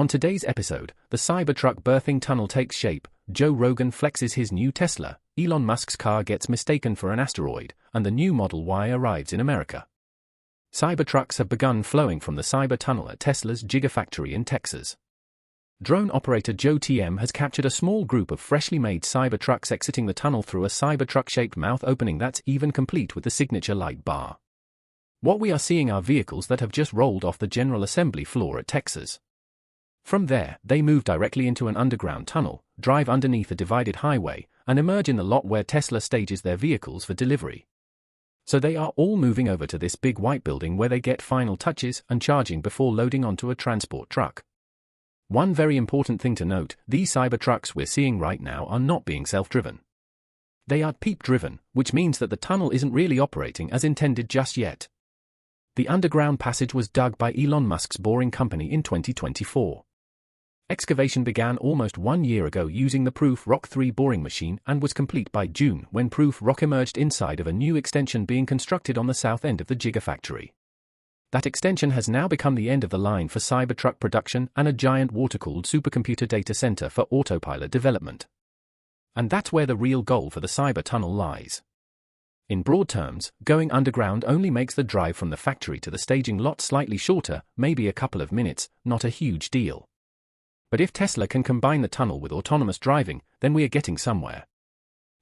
On today's episode, the Cybertruck birthing tunnel takes shape, Joe Rogan flexes his new Tesla, Elon Musk's car gets mistaken for an asteroid, and the new Model Y arrives in America. Cybertrucks have begun flowing from the Cyber Tunnel at Tesla's Gigafactory in Texas. Drone operator Joe TM has captured a small group of freshly made Cybertrucks exiting the tunnel through a Cybertruck-shaped mouth opening that's even complete with the signature light bar. What we are seeing are vehicles that have just rolled off the General Assembly floor at Texas. From there, they move directly into an underground tunnel, drive underneath a divided highway, and emerge in the lot where Tesla stages their vehicles for delivery. So they are all moving over to this big white building where they get final touches and charging before loading onto a transport truck. One very important thing to note, these Cybertrucks we're seeing right now are not being self-driven. They are PEEP-driven, which means that the tunnel isn't really operating as intended just yet. The underground passage was dug by Elon Musk's Boring Company in 2024. Excavation began almost 1 year ago using the Proof Rock 3 boring machine and was complete by June when Proof Rock emerged inside of a new extension being constructed on the south end of the Gigafactory. That extension has now become the end of the line for Cybertruck production and a giant water-cooled supercomputer data center for autopilot development. And that's where the real goal for the Cyber Tunnel lies. In broad terms, going underground only makes the drive from the factory to the staging lot slightly shorter, maybe a couple of minutes, not a huge deal. But if Tesla can combine the tunnel with autonomous driving, then we are getting somewhere.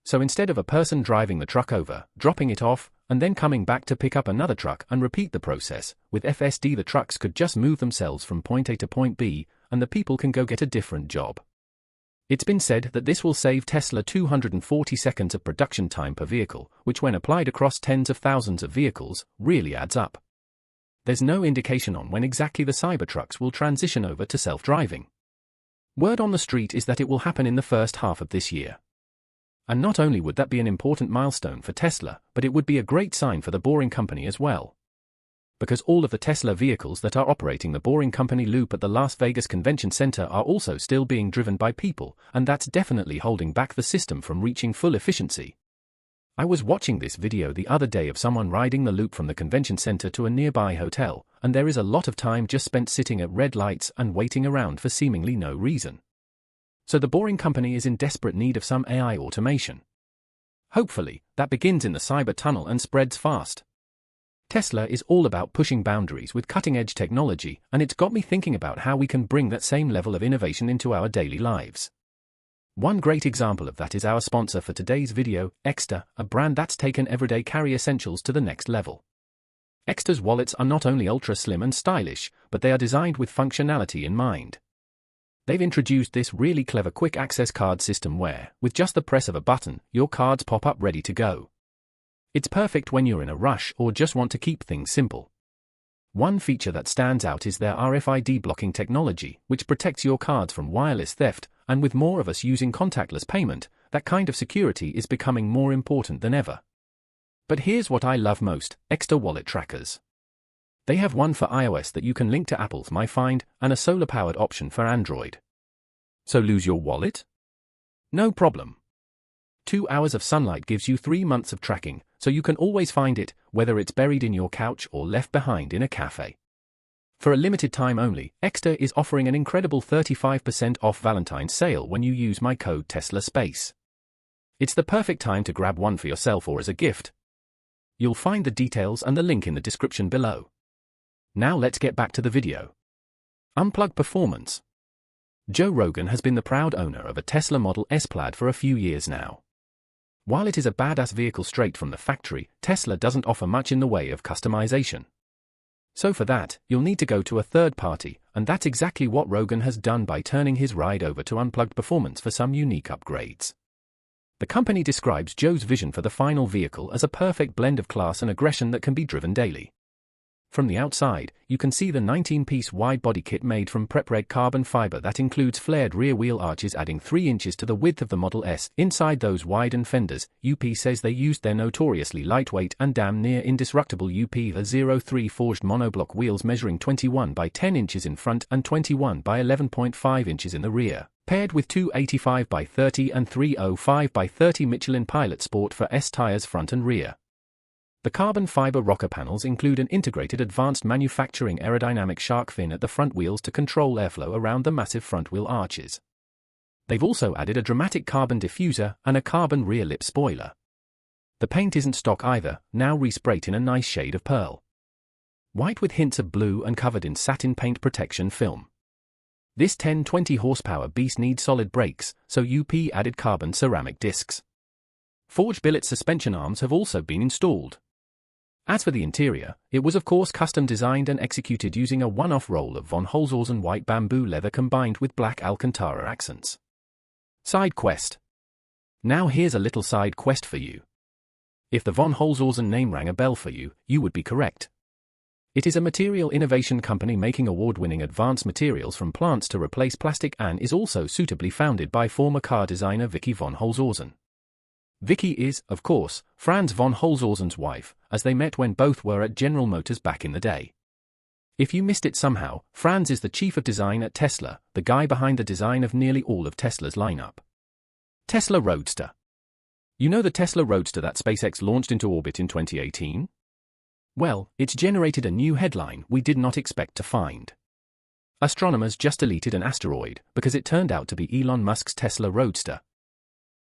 So instead of a person driving the truck over, dropping it off, and then coming back to pick up another truck and repeat the process, with FSD the trucks could just move themselves from point A to point B, and the people can go get a different job. It's been said that this will save Tesla 240 seconds of production time per vehicle, which when applied across tens of thousands of vehicles, really adds up. There's no indication on when exactly the Cybertrucks will transition over to self-driving. Word on the street is that it will happen in the first half of this year. And not only would that be an important milestone for Tesla, but it would be a great sign for the Boring Company as well. Because all of the Tesla vehicles that are operating the Boring Company loop at the Las Vegas Convention Center are also still being driven by people, and that's definitely holding back the system from reaching full efficiency. I was watching this video the other day of someone riding the loop from the convention center to a nearby hotel, and there is a lot of time just spent sitting at red lights and waiting around for seemingly no reason. So the Boring Company is in desperate need of some AI automation. Hopefully, that begins in the Cyber Tunnel and spreads fast. Tesla is all about pushing boundaries with cutting-edge technology, and it's got me thinking about how we can bring that same level of innovation into our daily lives. One great example of that is our sponsor for today's video, Exter, a brand that's taken everyday carry essentials to the next level. Exter's wallets are not only ultra slim and stylish, but they are designed with functionality in mind. They've introduced this really clever quick access card system where, with just the press of a button, your cards pop up ready to go. It's perfect when you're in a rush or just want to keep things simple. One feature that stands out is their RFID blocking technology, which protects your cards from wireless theft, and with more of us using contactless payment, that kind of security is becoming more important than ever. But here's what I love most, Exter wallet trackers. They have one for iOS that you can link to Apple's MyFind, and a solar-powered option for Android. So lose your wallet? No problem. 2 hours of sunlight gives you 3 months of tracking, so you can always find it, whether it's buried in your couch or left behind in a cafe. For a limited time only, Exter is offering an incredible 35% off Valentine's sale when you use my code TESLASPACE. It's the perfect time to grab one for yourself or as a gift. You'll find the details and the link in the description below. Now let's get back to the video. Unplugged performance. Joe Rogan has been the proud owner of a Tesla Model S Plaid for a few years now. While it is a badass vehicle straight from the factory, Tesla doesn't offer much in the way of customization. So for that, you'll need to go to a third party, and that's exactly what Rogan has done by turning his ride over to Unplugged Performance for some unique upgrades. The company describes Joe's vision for the final vehicle as a perfect blend of class and aggression that can be driven daily. From the outside, you can see the 19-piece wide-body kit made from PrepReg carbon fiber that includes flared rear wheel arches adding 3 inches to the width of the Model S. Inside those widened fenders, UP says they used their notoriously lightweight and damn near indestructible UP03 forged monoblock wheels measuring 21 by 10 inches in front and 21 by 11.5 inches in the rear, paired with 285 by 30 and 305 by 30 Michelin Pilot Sport for S tires front and rear. The carbon fiber rocker panels include an integrated advanced manufacturing aerodynamic shark fin at the front wheels to control airflow around the massive front wheel arches. They've also added a dramatic carbon diffuser and a carbon rear lip spoiler. The paint isn't stock either, now resprayed in a nice shade of pearl. White with hints of blue and covered in satin paint protection film. This 1020 horsepower beast needs solid brakes, so UP added carbon ceramic discs. Forged billet suspension arms have also been installed. As for the interior, it was of course custom designed and executed using a one-off roll of von Holzhausen white bamboo leather combined with black Alcantara accents. Side quest. Now here's a little side quest for you. If the von Holzhausen name rang a bell for you, you would be correct. It is a material innovation company making award-winning advanced materials from plants to replace plastic and is also suitably founded by former car designer Vicky von Holzhausen. Vicky is, of course, Franz von Holzhausen's wife, as they met when both were at General Motors back in the day. If you missed it somehow, Franz is the chief of design at Tesla, the guy behind the design of nearly all of Tesla's lineup. Tesla Roadster. You know the Tesla Roadster that SpaceX launched into orbit in 2018? Well, it's generated a new headline we did not expect to find. Astronomers just deleted an asteroid because it turned out to be Elon Musk's Tesla Roadster.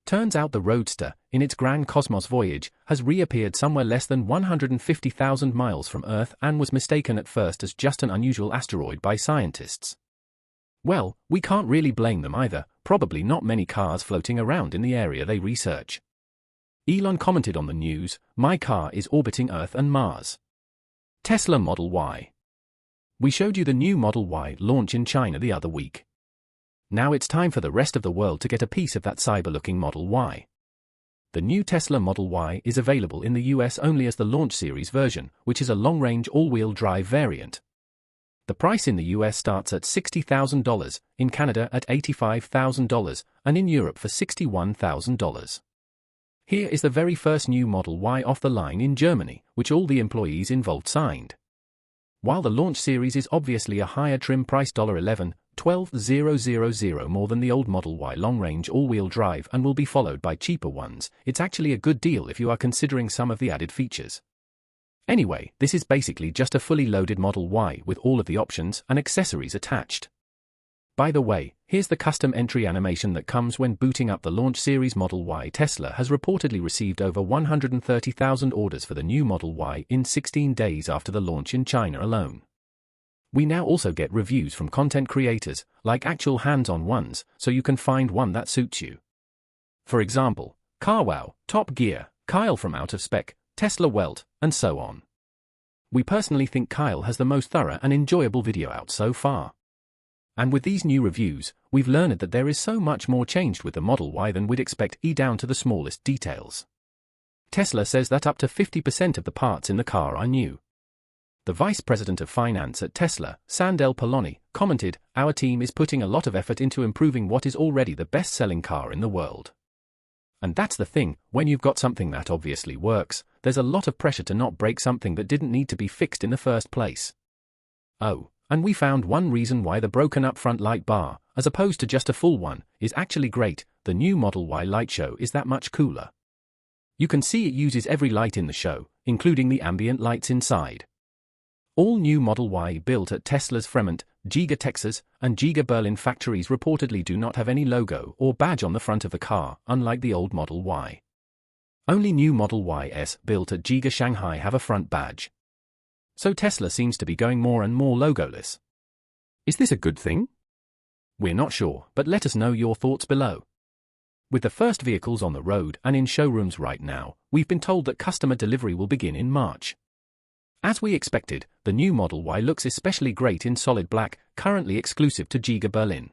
Turns out the Roadster, in its grand cosmos voyage, has reappeared somewhere less than 150,000 miles from Earth and was mistaken at first as just an unusual asteroid by scientists. Well, we can't really blame them either, probably not many cars floating around in the area they research. Elon commented on the news, "My car is orbiting Earth and Mars." Tesla Model Y. We showed you the new Model Y launch in China the other week. Now it's time for the rest of the world to get a piece of that cyber-looking Model Y. The new Tesla Model Y is available in the US only as the Launch Series version, which is a long-range all-wheel drive variant. The price in the US starts at $60,000, in Canada at $85,000, and in Europe for $61,000. Here is the very first new Model Y off the line in Germany, which all the employees involved signed. While the Launch Series is obviously a higher trim price $11,12,000 more than the old Model Y long-range all-wheel drive and will be followed by cheaper ones, it's actually a good deal if you are considering some of the added features. Anyway, this is basically just a fully loaded Model Y with all of the options and accessories attached. By the way, here's the custom entry animation that comes when booting up the Launch Series Model Y. Tesla has reportedly received over 130,000 orders for the new Model Y in 16 days after the launch in China alone. We now also get reviews from content creators, like actual hands-on ones, so you can find one that suits you. For example, CarWow, Top Gear, Kyle from Out of Spec, Tesla Welt, and so on. We personally think Kyle has the most thorough and enjoyable video out so far. And with these new reviews, we've learned that there is so much more changed with the Model Y than we'd expect, down to the smallest details. Tesla says that up to 50% of the parts in the car are new. The Vice President of Finance at Tesla, Sandel Poloni, commented, "Our team is putting a lot of effort into improving what is already the best-selling car in the world." And that's the thing, when you've got something that obviously works, there's a lot of pressure to not break something that didn't need to be fixed in the first place. Oh, and we found one reason why the broken-up front light bar, as opposed to just a full one, is actually great. The new Model Y light show is that much cooler. You can see it uses every light in the show, including the ambient lights inside. All new Model Y built at Tesla's Fremont, Giga Texas, and Giga Berlin factories reportedly do not have any logo or badge on the front of the car, unlike the old Model Y. Only new Model YS built at Giga Shanghai have a front badge. So Tesla seems to be going more and more logoless. Is this a good thing? We're not sure, but let us know your thoughts below. With the first vehicles on the road and in showrooms right now, we've been told that customer delivery will begin in March. As we expected, the new Model Y looks especially great in solid black, currently exclusive to Giga Berlin.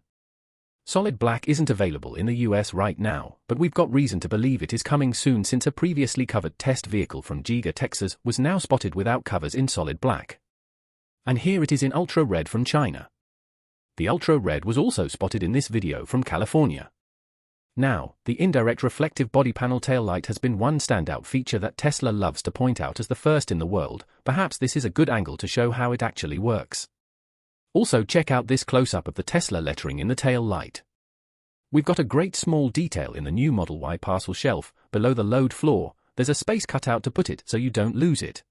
Solid black isn't available in the US right now, but we've got reason to believe it is coming soon since a previously covered test vehicle from Giga Texas was now spotted without covers in solid black. And here it is in ultra red from China. The ultra red was also spotted in this video from California. Now, the indirect reflective body panel taillight has been one standout feature that Tesla loves to point out as the first in the world. Perhaps this is a good angle to show how it actually works. Also check out this close-up of the Tesla lettering in the tail light. We've got a great small detail in the new Model Y parcel shelf, below the load floor, there's a space cut out to put it so you don't lose it.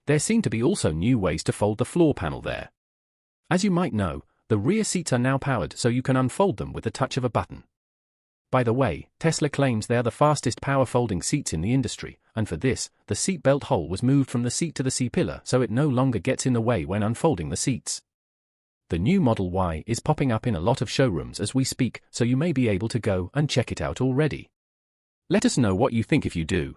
There seem to be also new ways to fold the floor panel there. As you might know, the rear seats are now powered so you can unfold them with the touch of a button. By the way, Tesla claims they are the fastest power folding seats in the industry, and for this, the seatbelt hole was moved from the seat to the C-pillar so it no longer gets in the way when unfolding the seats. The new Model Y is popping up in a lot of showrooms as we speak, so you may be able to go and check it out already. Let us know what you think if you do.